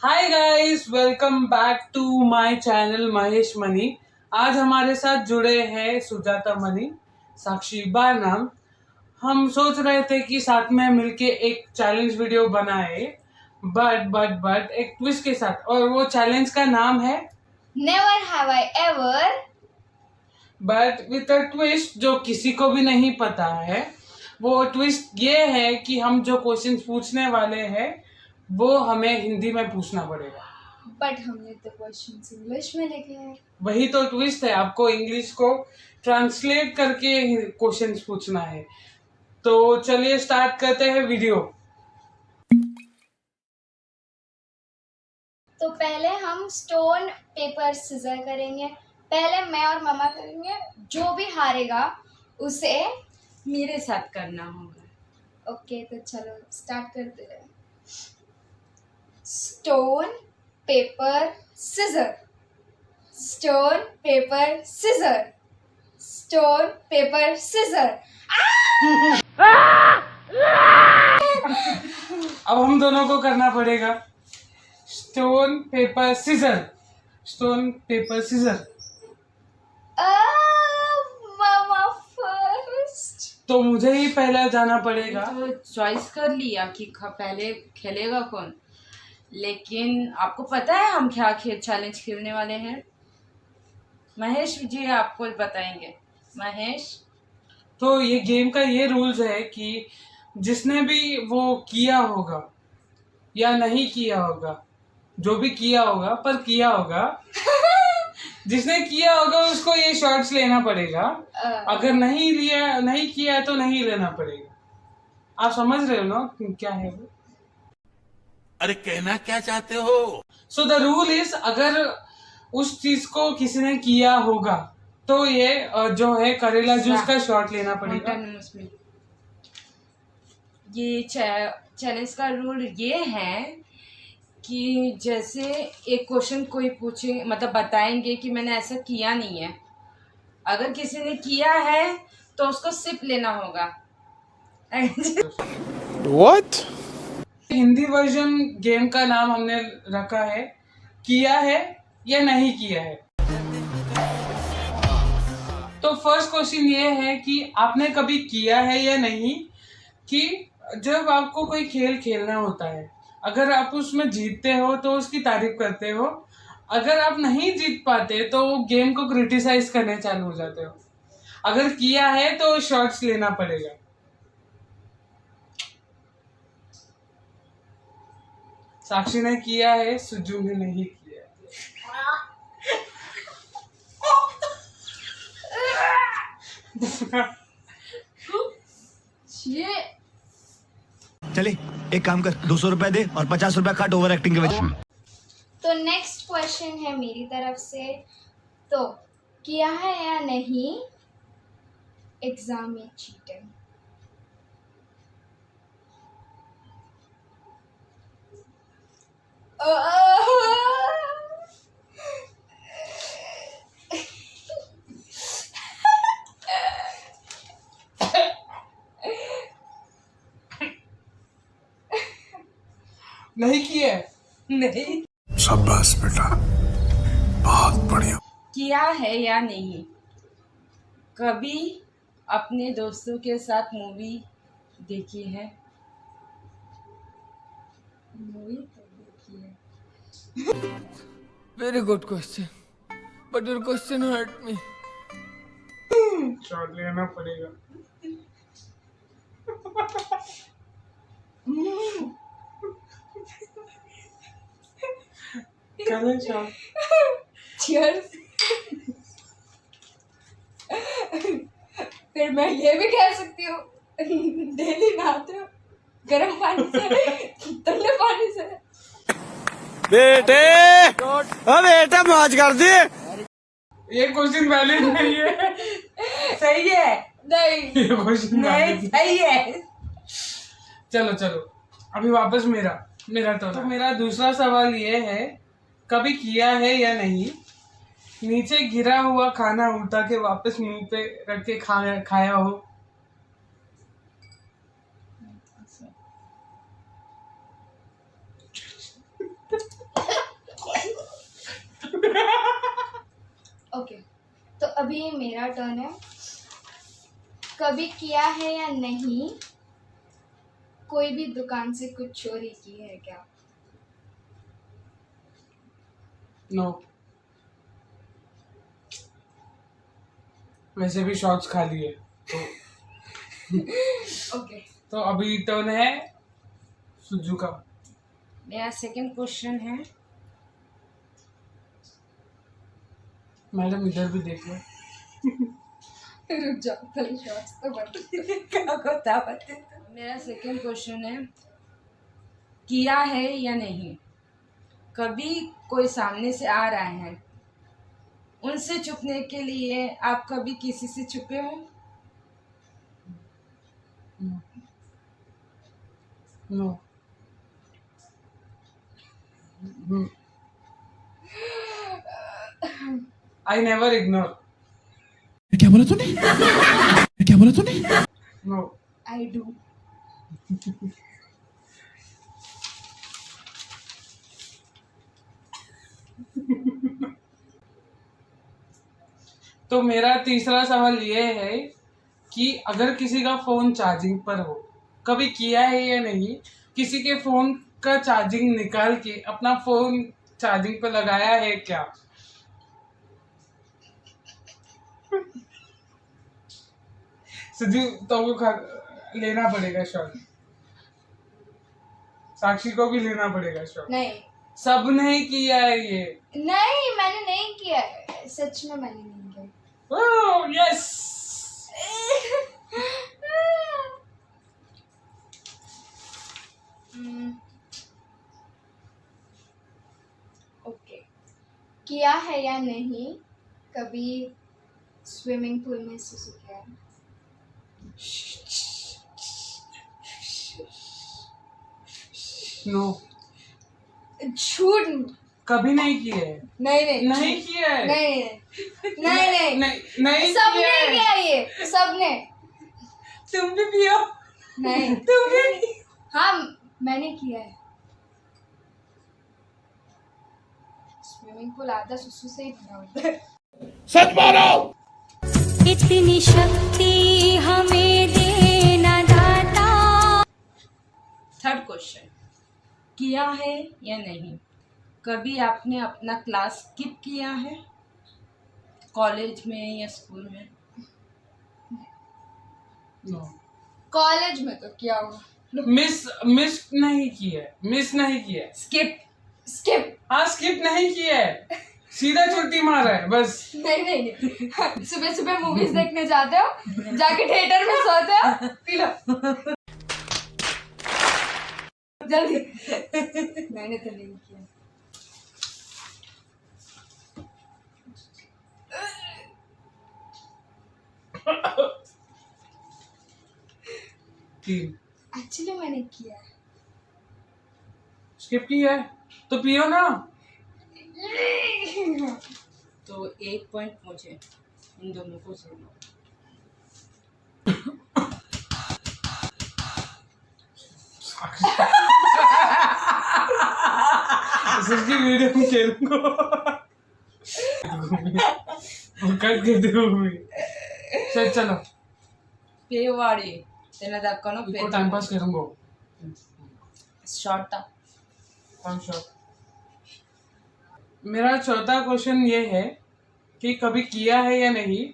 Hi guys, welcome back to my channel Mahesh Mani. आज हमारे साथ जुड़े हैं सुजाता मनी, साक्षी बानाम। हम सोच रहे थे कि साथ में मिलके एक चैलेंज वीडियो बनाए, बट एक ट्विस्ट के साथ। और वो चैलेंज का नाम है never have I ever, but with a twist जो किसी को भी नहीं पता है। वो ट्विस्ट ये है कि हम जो क्वेश्चन पूछने वाले हैं वो हमें हिंदी में पूछना पड़ेगा। बट हमने तो क्वेश्चन इंग्लिश में लिखे हैं। वही तो ट्विस्ट है, आपको इंग्लिश को ट्रांसलेट करके क्वेश्चंस पूछना है। तो चलिए स्टार्ट करते हैं वीडियो। तो पहले हम स्टोन पेपर सिजर करेंगे। पहले मैं और मामा करेंगे, जो भी हारेगा उसे मेरे साथ करना होगा। ओके, तो चलो स्टार्ट करते हैं। Stone paper scissor, stone paper scissor, stone paper scissor. अब हम दोनों को करना पड़ेगा stone paper scissor, stone paper scissor. मामा फर्स्ट। तो मुझे ही पहला जाना पड़ेगा। तो चॉइस कर लिया कि पहले खेलेगा कौन, लेकिन आपको पता है हम क्या चैलेंज खेलने वाले हैं? महेश जी आपको बताएंगे। महेश, तो ये गेम का ये रूल्स है कि जिसने भी वो किया होगा या नहीं किया होगा, जो भी किया होगा पर किया होगा जिसने किया होगा उसको ये शॉट्स लेना पड़ेगा। अगर नहीं किया है तो नहीं लेना पड़ेगा। आप समझ रहे हो ना क्या है वो? अरे कहना क्या चाहते हो? सो द रूल इज, अगर उस चीज को किसी ने किया होगा तो ये जो है करेला जूस का शॉट लेना पड़ेगा। ये चैलेंज का रूल ये है कि जैसे एक क्वेश्चन कोई पूछे, मतलब बताएंगे कि मैंने ऐसा किया नहीं है। अगर किसी ने किया है तो उसको सिप लेना होगा। What? हिंदी वर्जन गेम का नाम हमने रखा है किया है या नहीं किया है। तो फर्स्ट क्वेश्चन ये है कि आपने कभी किया है या नहीं कि जब आपको कोई खेल खेलना होता है, अगर आप उसमें जीतते हो तो उसकी तारीफ करते हो, अगर आप नहीं जीत पाते तो गेम को क्रिटिसाइज करने चालू हो जाते हो। अगर किया है तो शॉट्स लेना पड़ेगा। साक्षी ने किया है, सुजू ने नहीं किया ये चले एक काम कर, 200 रुपए दे और 50 रुपए काट ओवर एक्टिंग के वजह। तो नेक्स्ट क्वेश्चन है मेरी तरफ से। तो किया है या नहीं एग्जाम में चीटिंग? नहीं किया है। नहीं शाबाश बेटा, बहुत बढ़िया। किया है या नहीं कभी अपने दोस्तों के साथ मूवी देखी है? मूवी तो देखी है। Very good question, but your question hurt me. Shot लेना पड़ेगा। करें शॉट। Cheers. फिर मैं ये भी कह सकती हूँ, डेली नहाते हो गर्म पानी से ठंडे पानी से। बेटे बेटा मौज कर दी। ये क्वेश्चन वैलिड नहीं है। सही है। नहीं, ये क्वेश्चन नहीं सही है। चलो अभी वापस मेरा तो मेरा दूसरा सवाल ये है, कभी किया है या नहीं नीचे गिरा हुआ खाना उठा के वापस मुंह पे रख के खाया हो? मेरा टर्न है। कभी किया है या नहीं कोई भी दुकान से कुछ चोरी की है क्या? नो। वैसे भी शॉर्ट्स खा लिए तो ओके। तो अभी टर्न है सुजू का। मेरा सेकंड क्वेश्चन है, मैडम इधर भी देख लो। रुक जाओ पहले शॉर्ट्स तो बता। मेरा सेकंड क्वेश्चन है, किया है या नहीं कभी कोई सामने से आ रहा है, उनसे छुपने के लिए आप कभी किसी से छुपे हो? नो। I never ignore. क्या बोला तूने? क्या बोला तूने? नो। I do. तो मेरा तीसरा सवाल ये है कि अगर किसी का फोन चार्जिंग पर हो, कभी किया है या नहीं, किसी के फोन का चार्जिंग निकाल के अपना फोन चार्जिंग पर लगाया है क्या? सुजू तो लेना पड़ेगा शॉट। साक्षी को भी लेना पड़ेगा शॉट। नहीं सब नहीं किया है ये। नहीं मैंने नहीं किया है, सच में मैंने नहीं किया। Oh yes. ओके। किया है या नहीं कभी स्विमिंग पूल में सुसु किया है? नो। झूठ। कभी नहीं किया है। नहीं नहीं किया है। नहीं नहीं सबने किया है। किया ये, सबने। तुम भी पियो। नहीं तुम भी। हाँ मैंने किया है। स्विमिंग पूल आधा सुसु से ही भरा होता है। सच बोलो। इतनी शक्ति हमें देना दाता। थर्ड क्वेश्चन, किया है या नहीं कभी आपने अपना क्लास स्किप किया है, कॉलेज में या स्कूल में? नो। कॉलेज में तो किया होगा। मिस नहीं किया है। मिस नहीं किया है। स्किप। हाँ स्किप नहीं किया है, सीधा छुट्टी मारा है बस। नहीं सुबह सुबह मूवीज देखने जाते हो, जाके थिएटर में सोते हो, पी लो जल्दी। मैंने तो नहीं किया। तीन। एक्चुअली मैंने किया है। स्किप किया है तो पियो ना। तो एक पॉइंट मुझे, इन दोनों को जोड़ो। इसकी वीडियो में खेलूंगा। कट के दूंगी। चलो पेवाड़ी तेना दक्कनो इसको टाइम पास करूंगा। शॉर्ट था। Time shot. मेरा चौथा क्वेश्चन ये है कि कभी किया है या नहीं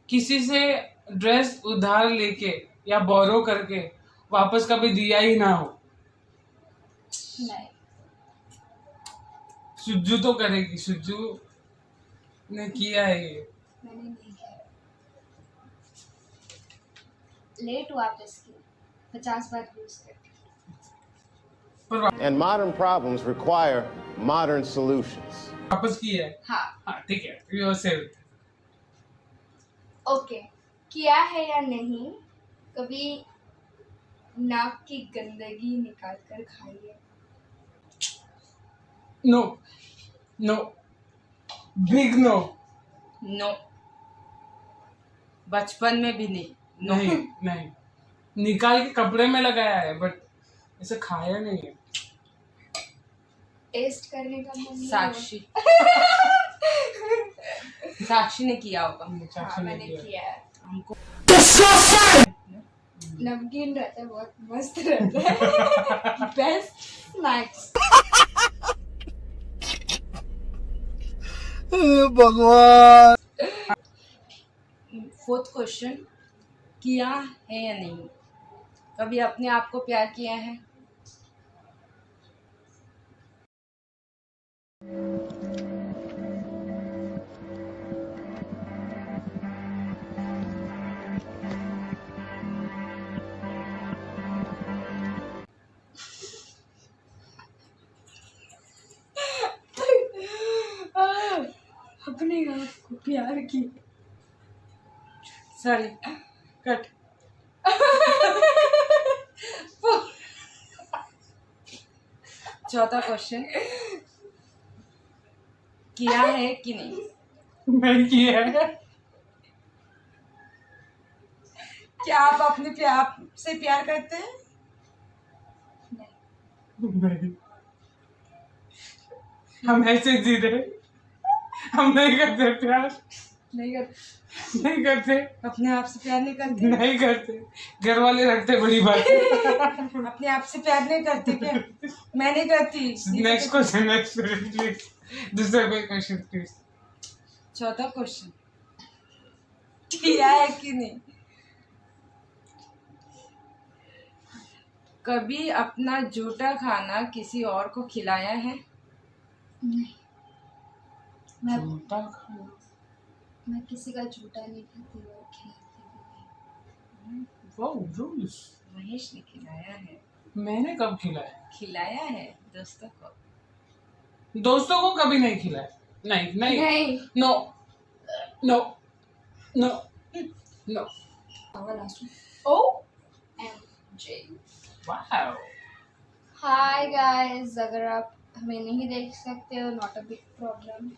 किसी से ड्रेस उधार लेके या बोरो करके वापस कभी दिया ही ना हो? नहीं। सुज्जू तो करेगी, सुज्जू ने किया है ये। मैंने नहीं किया। लेट हुआ तो इसकी 50 बार यूज करके। And modern problems require modern solutions. वापस किया है। हाँ हाँ ठीक है, यू आर सेव। ओके। किया है या नहीं कभी नाक की गंदगी निकाल कर खाई है? No. No. Big no. No, बचपन में भी नहीं। नो। नहीं निकाल के कपड़े में लगाया है बट ऐसे खाया नहीं है। टेस्ट करने का मन नहीं हुआ। साक्षी साक्षी ने किया होगा। साक्षी ने मैंने किया। किया है। हमको नमकीन रहता है, बहुत मस्त रहता है। Best snacks. भगवान। 4th क्वेश्चन, किया है या नहीं? कभी अपने आप को प्यार किया है? अपने आप को प्यार की। Sorry, cut. 4था क्वेश्चन, किया है कि नहीं? नहीं किया है। क्या आप अपने आप से प्यार करते हैं? नहीं, हम ऐसे जी रहे, हम नहीं करते प्यार, नहीं करते। नहीं करते, अपने आप से प्यार नहीं करते? नहीं करते। घर वाले रखते बड़ी बात। अपने आप से प्यार नहीं करते क्या? मैं नहीं करती। नेक्स्ट क्वेश्चन, नेक्स्ट प्लीज, दूसरा कोई क्वेश्चन प्लीज। 4था क्वेश्चन, किया है कि नहीं? कभी अपना जूठा खाना किसी और को खिलाया है? नहीं, मैं झूठा खाना। मैं किसी का झूठा नहीं खाती और खिलाती भी नहीं। Wow, rules. महेश ने खिलाया है। मैंने कब खिलाया? खिलाया है दोस्तों को। दोस्तों को कभी नहीं खिलाया। नहीं नहीं, नहीं। No no no no. OMG। Wow. Hi guys, अगर आप हमें नहीं देख सकते हो, नॉट अ बिग प्रॉब्लम।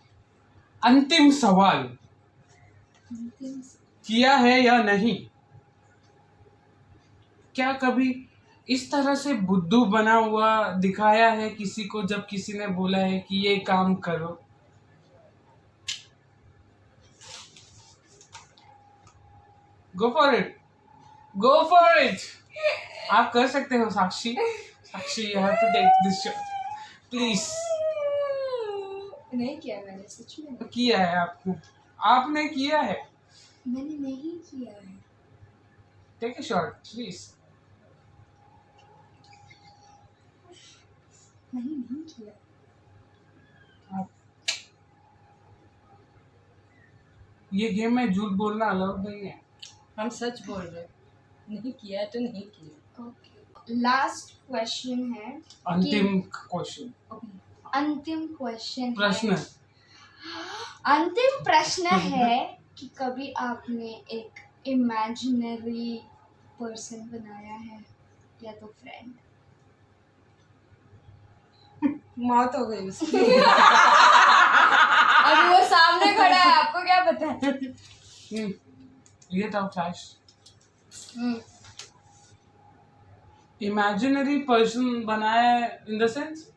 अंतिम सवाल, किया है या नहीं? क्या कभी इस तरह से बुद्धू बना हुआ दिखाया है किसी को जब किसी ने बोला है कि ये काम करो? Go for it, go for it. आप कर सकते हो Sakshi. Sakshi, you have to take this shot please. नहीं किया मैंने, सच में नहीं। किया है आपने, आपने किया है। मैंने नहीं किया है। Take a shot please. नहीं किया। ये गेम में झूठ बोलना अलाउड नहीं है। हम सच बोल रहे हैं, नहीं किया है तो नहीं किया। ओके, लास्ट क्वेश्चन है। अंतिम क्वेश्चन, अंतिम क्वेश्चन, प्रश्न। अंतिम प्रश्न है कि कभी आपने एक इमेजिनरी पर्सन बनाया है या तो फ्रेंड? मौत हो गई उसकी। अभी वो सामने खड़ा है, आपको क्या पता है? ये तो फ्लैश। इमेजिनरी पर्सन बनाया इन द सेंस,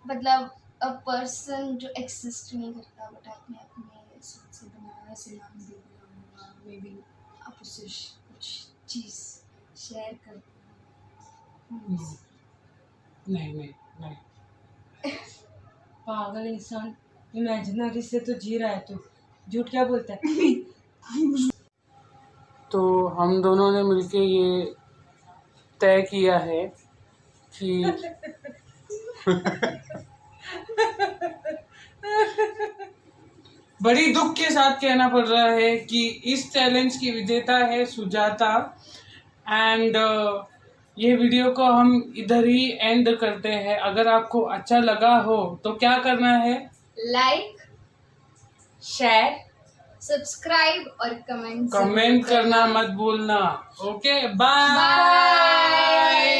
मतलब अ पर्सन जो एक्सिस्ट नहीं करता, बट आपने अपने सोच से बनाया, ऐसे नाम दे दिया होगा, मे बी आप उससे कुछ चीज़ शेयर कर। नहीं नहीं नहीं। पागल इंसान, इमेजिनरी से तो जी रहा है तू, झूठ क्या बोलता है? तो हम दोनों ने मिलके ये तय किया है कि बड़ी दुख के साथ कहना पड़ रहा है कि इस चैलेंज की विजेता है सुजाता। एंड ये वीडियो को हम इधर ही एंड करते हैं। अगर आपको अच्छा लगा हो तो क्या करना है? लाइक, शेयर, सब्सक्राइब और कमेंट कमेंट करना मत भूलना। Okay, bye. बाय।